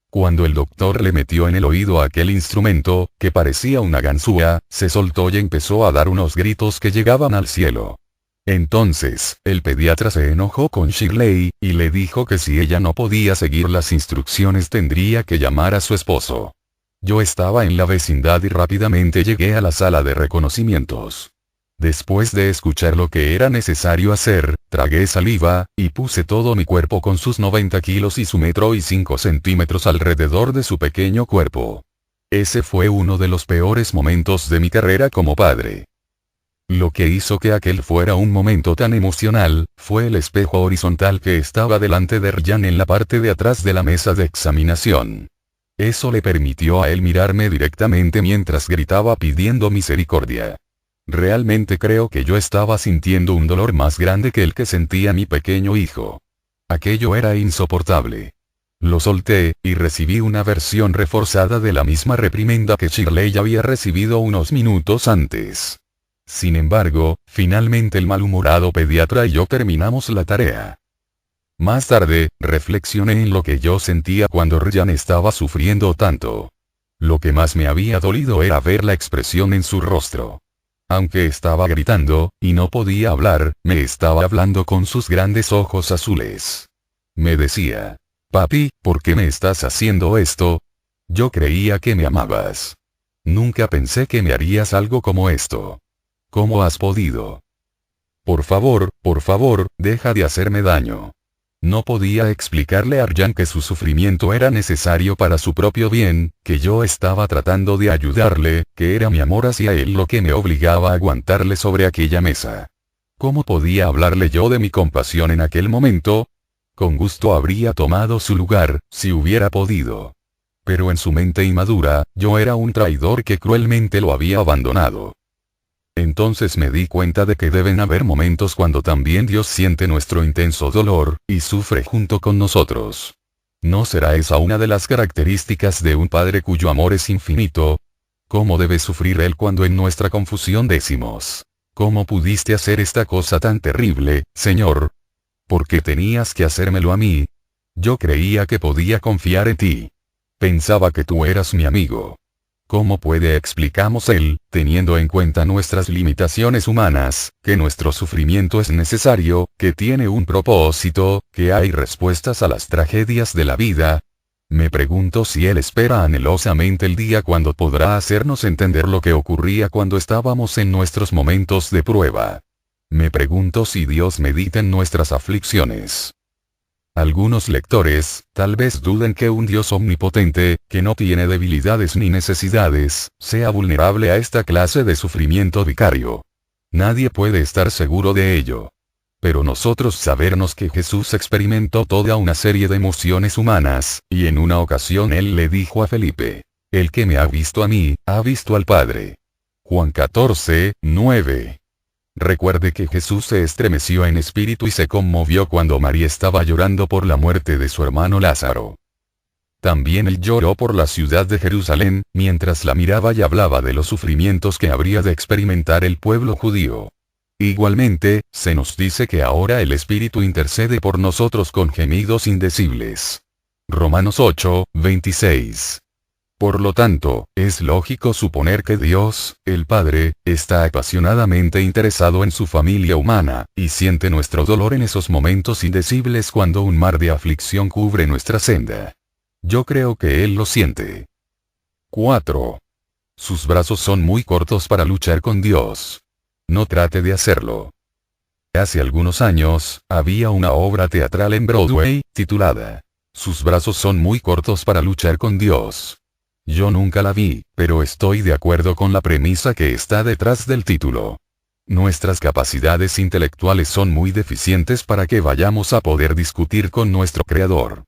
Cuando el doctor le metió en el oído aquel instrumento, que parecía una ganzúa, se soltó y empezó a dar unos gritos que llegaban al cielo. Entonces, el pediatra se enojó con Shirley, y le dijo que si ella no podía seguir las instrucciones tendría que llamar a su esposo. Yo estaba en la vecindad y rápidamente llegué a la sala de reconocimientos. Después de escuchar lo que era necesario hacer, tragué saliva, y puse todo mi cuerpo con sus 90 kilos y su 1,5 m alrededor de su pequeño cuerpo. Ese fue uno de los peores momentos de mi carrera como padre. Lo que hizo que aquel fuera un momento tan emocional, fue el espejo horizontal que estaba delante de Ryan en la parte de atrás de la mesa de examinación. Eso le permitió a él mirarme directamente mientras gritaba pidiendo misericordia. Realmente creo que yo estaba sintiendo un dolor más grande que el que sentía mi pequeño hijo. Aquello era insoportable. Lo solté, y recibí una versión reforzada de la misma reprimenda que Shirley había recibido unos minutos antes. Sin embargo, finalmente el malhumorado pediatra y yo terminamos la tarea. Más tarde, reflexioné en lo que yo sentía cuando Ryan estaba sufriendo tanto. Lo que más me había dolido era ver la expresión en su rostro. Aunque estaba gritando, y no podía hablar, me estaba hablando con sus grandes ojos azules. Me decía: Papi, ¿por qué me estás haciendo esto? Yo creía que me amabas. Nunca pensé que me harías algo como esto. ¿Cómo has podido? Por favor, deja de hacerme daño. No podía explicarle a Ryan que su sufrimiento era necesario para su propio bien, que yo estaba tratando de ayudarle, que era mi amor hacia él lo que me obligaba a aguantarle sobre aquella mesa. ¿Cómo podía hablarle yo de mi compasión en aquel momento? Con gusto habría tomado su lugar, si hubiera podido. Pero en su mente inmadura, yo era un traidor que cruelmente lo había abandonado. Entonces me di cuenta de que deben haber momentos cuando también Dios siente nuestro intenso dolor, y sufre junto con nosotros. ¿No será esa una de las características de un Padre cuyo amor es infinito? ¿Cómo debe sufrir Él cuando en nuestra confusión decimos: ¿cómo pudiste hacer esta cosa tan terrible, Señor? ¿Por qué tenías que hacérmelo a mí? Yo creía que podía confiar en ti. Pensaba que tú eras mi amigo. ¿Cómo puede explicamos Él, teniendo en cuenta nuestras limitaciones humanas, que nuestro sufrimiento es necesario, que tiene un propósito, que hay respuestas a las tragedias de la vida? Me pregunto si Él espera anhelosamente el día cuando podrá hacernos entender lo que ocurría cuando estábamos en nuestros momentos de prueba. Me pregunto si Dios medita en nuestras aflicciones. Algunos lectores, tal vez duden que un Dios omnipotente, que no tiene debilidades ni necesidades, sea vulnerable a esta clase de sufrimiento vicario. Nadie puede estar seguro de ello. Pero nosotros sabernos que Jesús experimentó toda una serie de emociones humanas, y en una ocasión Él le dijo a Felipe: el que me ha visto a mí, ha visto al Padre. Juan 14, 9. Recuerde que Jesús se estremeció en espíritu y se conmovió cuando María estaba llorando por la muerte de su hermano Lázaro. También Él lloró por la ciudad de Jerusalén, mientras la miraba y hablaba de los sufrimientos que habría de experimentar el pueblo judío. Igualmente, se nos dice que ahora el Espíritu intercede por nosotros con gemidos indecibles. Romanos 8, 26. Por lo tanto, es lógico suponer que Dios, el Padre, está apasionadamente interesado en su familia humana, y siente nuestro dolor en esos momentos indecibles cuando un mar de aflicción cubre nuestra senda. Yo creo que Él lo siente. 4. Sus brazos son muy cortos para luchar con Dios. No trate de hacerlo. Hace algunos años, había una obra teatral en Broadway, titulada Sus brazos son muy cortos para luchar con Dios. Yo nunca la vi, pero estoy de acuerdo con la premisa que está detrás del título. Nuestras capacidades intelectuales son muy deficientes para que vayamos a poder discutir con nuestro Creador.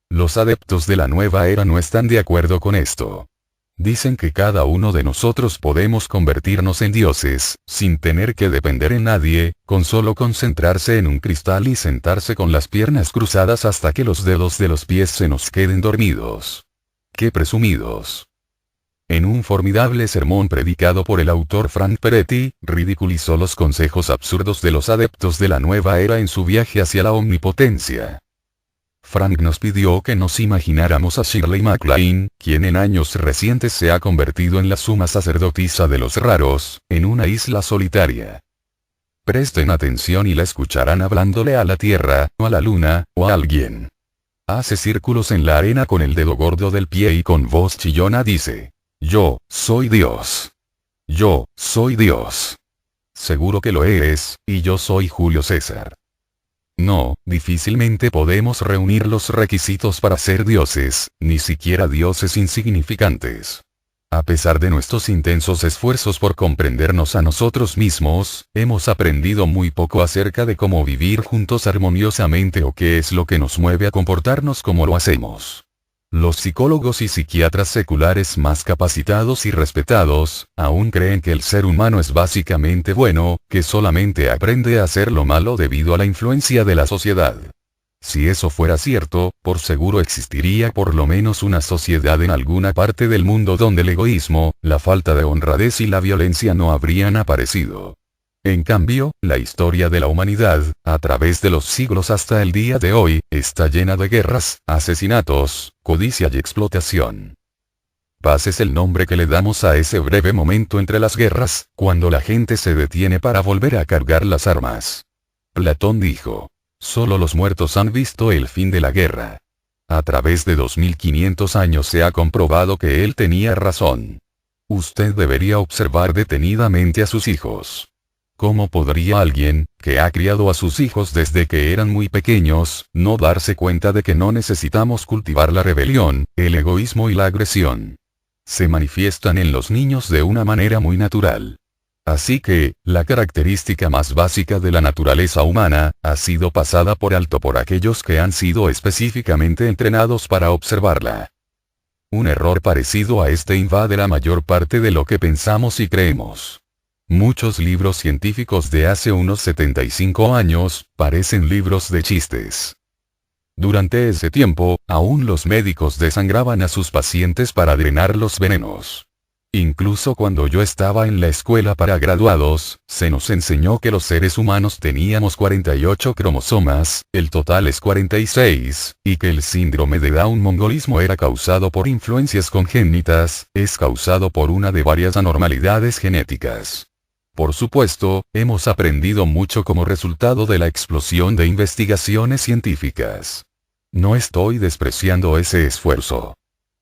Los adeptos de la nueva era no están de acuerdo con esto. Dicen que cada uno de nosotros podemos convertirnos en dioses, sin tener que depender en nadie, con solo concentrarse en un cristal y sentarse con las piernas cruzadas hasta que los dedos de los pies se nos queden dormidos. ¡Qué presumidos! En un formidable sermón predicado por el autor Frank Peretti, ridiculizó los consejos absurdos de los adeptos de la nueva era en su viaje hacia la omnipotencia. Frank nos pidió que nos imagináramos a Shirley MacLaine, quien en años recientes se ha convertido en la suma sacerdotisa de los raros, en una isla solitaria. Presten atención y la escucharán hablándole a la Tierra, o a la Luna, o a alguien. Hace círculos en la arena con el dedo gordo del pie y con voz chillona dice: yo, soy Dios. Yo, soy Dios. Seguro que lo eres, y yo soy Julio César. No, difícilmente podemos reunir los requisitos para ser dioses, ni siquiera dioses insignificantes. A pesar de nuestros intensos esfuerzos por comprendernos a nosotros mismos, hemos aprendido muy poco acerca de cómo vivir juntos armoniosamente o qué es lo que nos mueve a comportarnos como lo hacemos. Los psicólogos y psiquiatras seculares más capacitados y respetados, aún creen que el ser humano es básicamente bueno, que solamente aprende a hacer lo malo debido a la influencia de la sociedad. Si eso fuera cierto, por seguro existiría por lo menos una sociedad en alguna parte del mundo donde el egoísmo, la falta de honradez y la violencia no habrían aparecido. En cambio, la historia de la humanidad, a través de los siglos hasta el día de hoy, está llena de guerras, asesinatos, codicia y explotación. Paz es el nombre que le damos a ese breve momento entre las guerras, cuando la gente se detiene para volver a cargar las armas. Platón dijo: solo los muertos han visto el fin de la guerra. A través de 2500 años se ha comprobado que él tenía razón. Usted debería observar detenidamente a sus hijos. ¿Cómo podría alguien, que ha criado a sus hijos desde que eran muy pequeños, no darse cuenta de que no necesitamos cultivar la rebelión, el egoísmo y la agresión? Se manifiestan en los niños de una manera muy natural. Así que, la característica más básica de la naturaleza humana, ha sido pasada por alto por aquellos que han sido específicamente entrenados para observarla. Un error parecido a este invade la mayor parte de lo que pensamos y creemos. Muchos libros científicos de hace unos 75 años, parecen libros de chistes. Durante ese tiempo, aún los médicos desangraban a sus pacientes para drenar los venenos. Incluso cuando yo estaba en la escuela para graduados, se nos enseñó que los seres humanos teníamos 48 cromosomas, el total es 46, y que el síndrome de Down-mongolismo era causado por influencias congénitas, es causado por una de varias anormalidades genéticas. Por supuesto, hemos aprendido mucho como resultado de la explosión de investigaciones científicas. No estoy despreciando ese esfuerzo.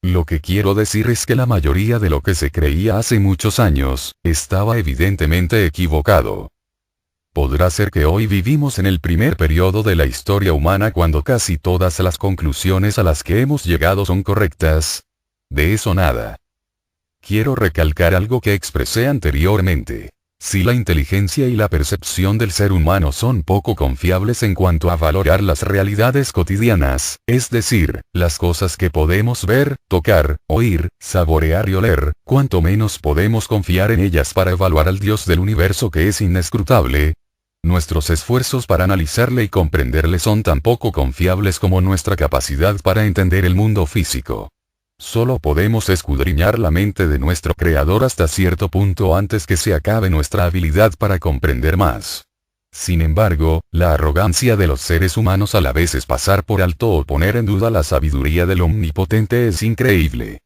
Lo que quiero decir es que la mayoría de lo que se creía hace muchos años, estaba evidentemente equivocado. Podrá ser que hoy vivimos en el primer periodo de la historia humana cuando casi todas las conclusiones a las que hemos llegado son correctas. De eso nada. Quiero recalcar algo que expresé anteriormente. Si la inteligencia y la percepción del ser humano son poco confiables en cuanto a valorar las realidades cotidianas, es decir, las cosas que podemos ver, tocar, oír, saborear y oler, cuanto menos podemos confiar en ellas para evaluar al Dios del universo que es inescrutable. Nuestros esfuerzos para analizarle y comprenderle son tan poco confiables como nuestra capacidad para entender el mundo físico. Solo podemos escudriñar la mente de nuestro Creador hasta cierto punto antes que se acabe nuestra habilidad para comprender más. Sin embargo, la arrogancia de los seres humanos a la vez es pasar por alto o poner en duda la sabiduría del Omnipotente es increíble.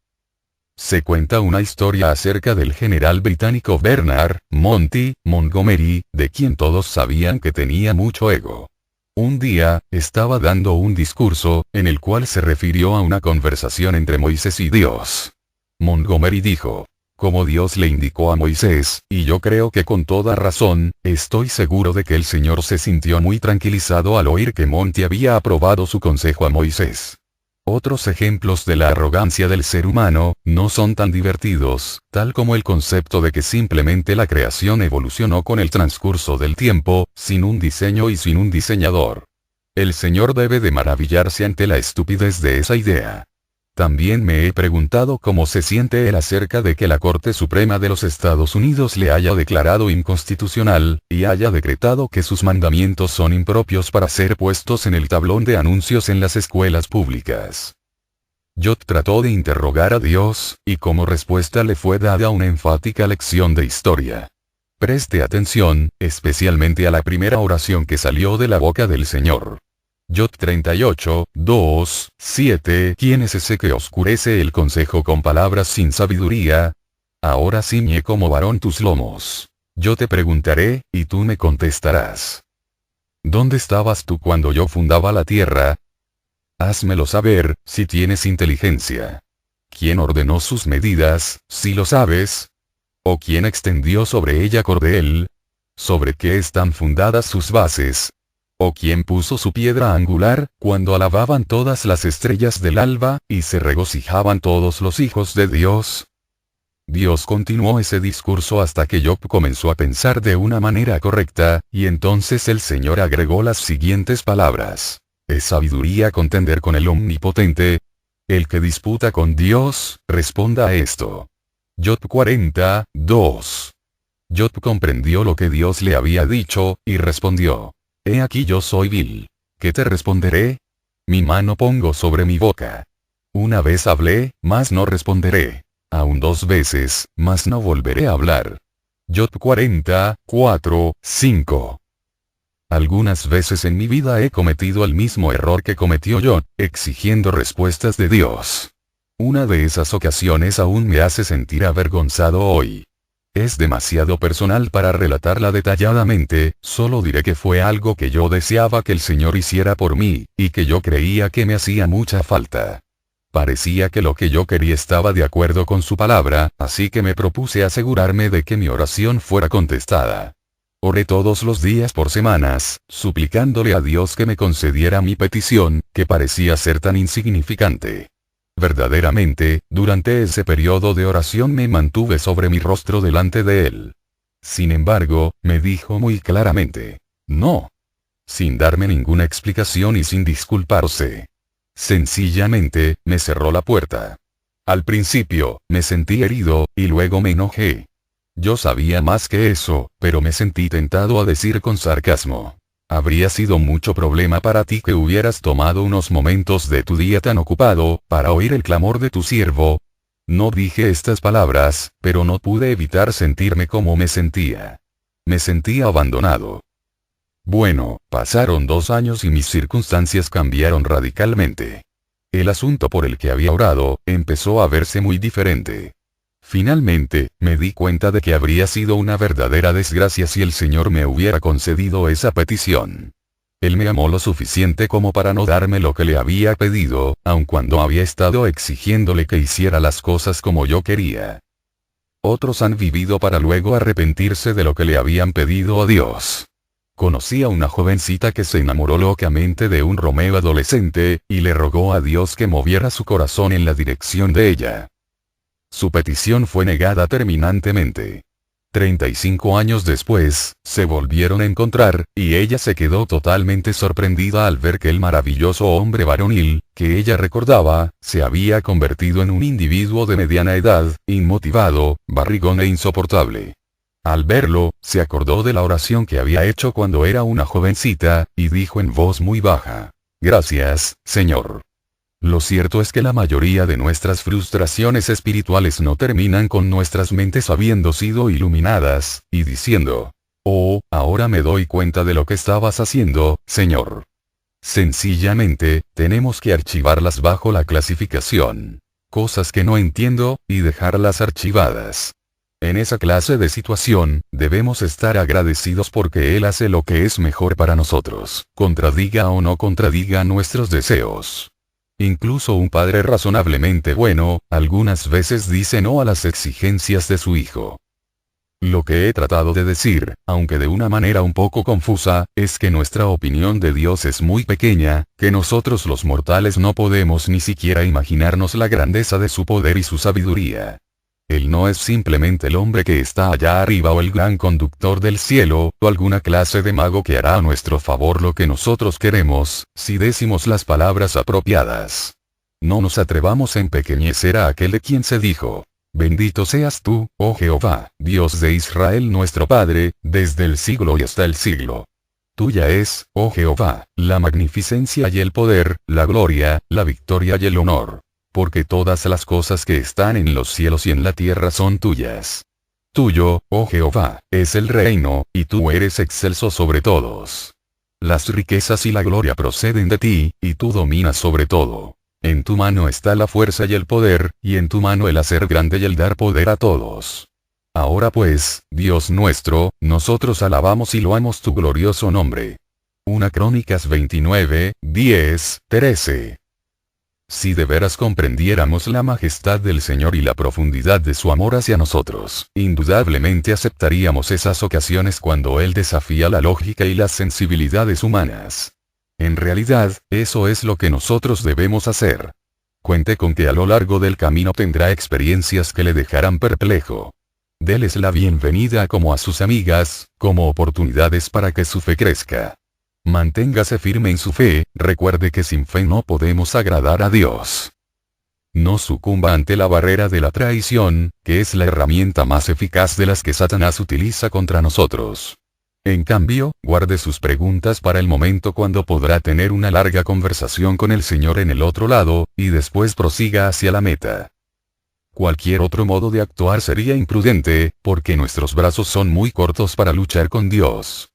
Se cuenta una historia acerca del general británico Bernard Monty Montgomery, de quien todos sabían que tenía mucho ego. Un día, estaba dando un discurso, en el cual se refirió a una conversación entre Moisés y Dios. Montgomery dijo, como Dios le indicó a Moisés, y yo creo que con toda razón, estoy seguro de que el Señor se sintió muy tranquilizado al oír que Monty había aprobado su consejo a Moisés. Otros ejemplos de la arrogancia del ser humano, no son tan divertidos, tal como el concepto de que simplemente la creación evolucionó con el transcurso del tiempo, sin un diseño y sin un diseñador. El Señor debe de maravillarse ante la estupidez de esa idea. También me he preguntado cómo se siente él acerca de que la Corte Suprema de los Estados Unidos le haya declarado inconstitucional, y haya decretado que sus mandamientos son impropios para ser puestos en el tablón de anuncios en las escuelas públicas. Job trató de interrogar a Dios, y como respuesta le fue dada una enfática lección de historia. Preste atención, especialmente a la primera oración que salió de la boca del Señor. Job 38, 2, 7. ¿Quién es ese que oscurece el consejo con palabras sin sabiduría? Ahora ciñe como varón tus lomos. Yo te preguntaré, y tú me contestarás. ¿Dónde estabas tú cuando yo fundaba la tierra? Házmelo saber, si tienes inteligencia. ¿Quién ordenó sus medidas, si lo sabes? ¿O quién extendió sobre ella cordel? ¿Sobre qué están fundadas sus bases? ¿O quién puso su piedra angular, cuando alababan todas las estrellas del alba, y se regocijaban todos los hijos de Dios? Dios continuó ese discurso hasta que Job comenzó a pensar de una manera correcta, y entonces el Señor agregó las siguientes palabras. ¿Es sabiduría contender con el Omnipotente? El que disputa con Dios, responda a esto. Job 40, 2. Job comprendió lo que Dios le había dicho, y respondió. He aquí yo soy vil. ¿Qué te responderé? Mi mano pongo sobre mi boca. Una vez hablé, mas no responderé. Aún 2 veces, mas no volveré a hablar. Job 40, 4, 5. Algunas veces en mi vida he cometido el mismo error que cometió Job, exigiendo respuestas de Dios. Una de esas ocasiones aún me hace sentir avergonzado hoy. Es demasiado personal para relatarla detalladamente, solo diré que fue algo que yo deseaba que el Señor hiciera por mí, y que yo creía que me hacía mucha falta. Parecía que lo que yo quería estaba de acuerdo con su palabra, así que me propuse asegurarme de que mi oración fuera contestada. Oré todos los días por semanas, suplicándole a Dios que me concediera mi petición, que parecía ser tan insignificante. Verdaderamente, durante ese periodo de oración me mantuve sobre mi rostro delante de él. Sin embargo, me dijo muy claramente, no. Sin darme ninguna explicación y sin disculparse. Sencillamente, me cerró la puerta. Al principio, me sentí herido, y luego me enojé. Yo sabía más que eso, pero me sentí tentado a decir con sarcasmo. Habría sido mucho problema para ti que hubieras tomado unos momentos de tu día tan ocupado, para oír el clamor de tu siervo. No dije estas palabras, pero no pude evitar sentirme como me sentía. Me sentía abandonado. Bueno, pasaron 2 años y mis circunstancias cambiaron radicalmente. El asunto por el que había orado, empezó a verse muy diferente. Finalmente, me di cuenta de que habría sido una verdadera desgracia si el Señor me hubiera concedido esa petición. Él me amó lo suficiente como para no darme lo que le había pedido, aun cuando había estado exigiéndole que hiciera las cosas como yo quería. Otros han vivido para luego arrepentirse de lo que le habían pedido a Dios. Conocí a una jovencita que se enamoró locamente de un Romeo adolescente, y le rogó a Dios que moviera su corazón en la dirección de ella. Su petición fue negada terminantemente. 35 años después, se volvieron a encontrar, y ella se quedó totalmente sorprendida al ver que el maravilloso hombre varonil, que ella recordaba, se había convertido en un individuo de mediana edad, inmotivado, barrigón e insoportable. Al verlo, se acordó de la oración que había hecho cuando era una jovencita, y dijo en voz muy baja: «Gracias, Señor». Lo cierto es que la mayoría de nuestras frustraciones espirituales no terminan con nuestras mentes habiendo sido iluminadas, y diciendo: «Oh, ahora me doy cuenta de lo que estabas haciendo, Señor». Sencillamente, tenemos que archivarlas bajo la clasificación «cosas que no entiendo», y dejarlas archivadas. En esa clase de situación, debemos estar agradecidos porque Él hace lo que es mejor para nosotros, contradiga o no contradiga nuestros deseos. Incluso un padre razonablemente bueno, algunas veces dice no a las exigencias de su hijo. Lo que he tratado de decir, aunque de una manera un poco confusa, es que nuestra opinión de Dios es muy pequeña, que nosotros los mortales no podemos ni siquiera imaginarnos la grandeza de su poder y su sabiduría. Él no es simplemente el hombre que está allá arriba o el gran conductor del cielo, o alguna clase de mago que hará a nuestro favor lo que nosotros queremos, si decimos las palabras apropiadas. No nos atrevamos a empequeñecer a aquel de quien se dijo: «Bendito seas tú, oh Jehová, Dios de Israel nuestro Padre, desde el siglo y hasta el siglo. Tuya es, oh Jehová, la magnificencia y el poder, la gloria, la victoria y el honor. Porque todas las cosas que están en los cielos y en la tierra son tuyas. Tuyo, oh Jehová, es el reino, y tú eres excelso sobre todos. Las riquezas y la gloria proceden de ti, y tú dominas sobre todo. En tu mano está la fuerza y el poder, y en tu mano el hacer grande y el dar poder a todos. Ahora pues, Dios nuestro, nosotros alabamos y loamos tu glorioso nombre». 1 Crónicas 29, 10, 13. Si de veras comprendiéramos la majestad del Señor y la profundidad de su amor hacia nosotros, indudablemente aceptaríamos esas ocasiones cuando Él desafía la lógica y las sensibilidades humanas. En realidad, eso es lo que nosotros debemos hacer. Cuente con que a lo largo del camino tendrá experiencias que le dejarán perplejo. Déles la bienvenida como a sus amigas, como oportunidades para que su fe crezca. Manténgase firme en su fe, recuerde que sin fe no podemos agradar a Dios. No sucumba ante la barrera de la traición, que es la herramienta más eficaz de las que Satanás utiliza contra nosotros. En cambio, guarde sus preguntas para el momento cuando podrá tener una larga conversación con el Señor en el otro lado, y después prosiga hacia la meta. Cualquier otro modo de actuar sería imprudente, porque nuestros brazos son muy cortos para luchar con Dios.